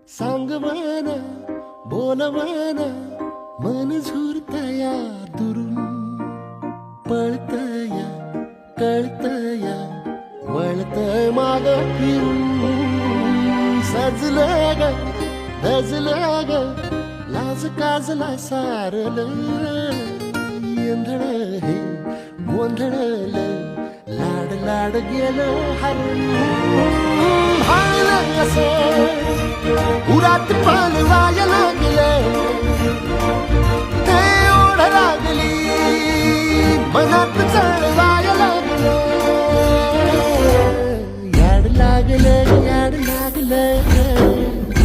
सांग मन बोल मन मन झुरतया दुरून पळतया कळतया वळतय माग फिरून सजलं ग धजलं ग लाज काजला सारलं येंधळ हे गोंधळलं लाड लाड गेलं हरून भाळलं असं उरात पण वाया लागलं ते ओढ लागली मनात चढ वाया लागलं याड लागलं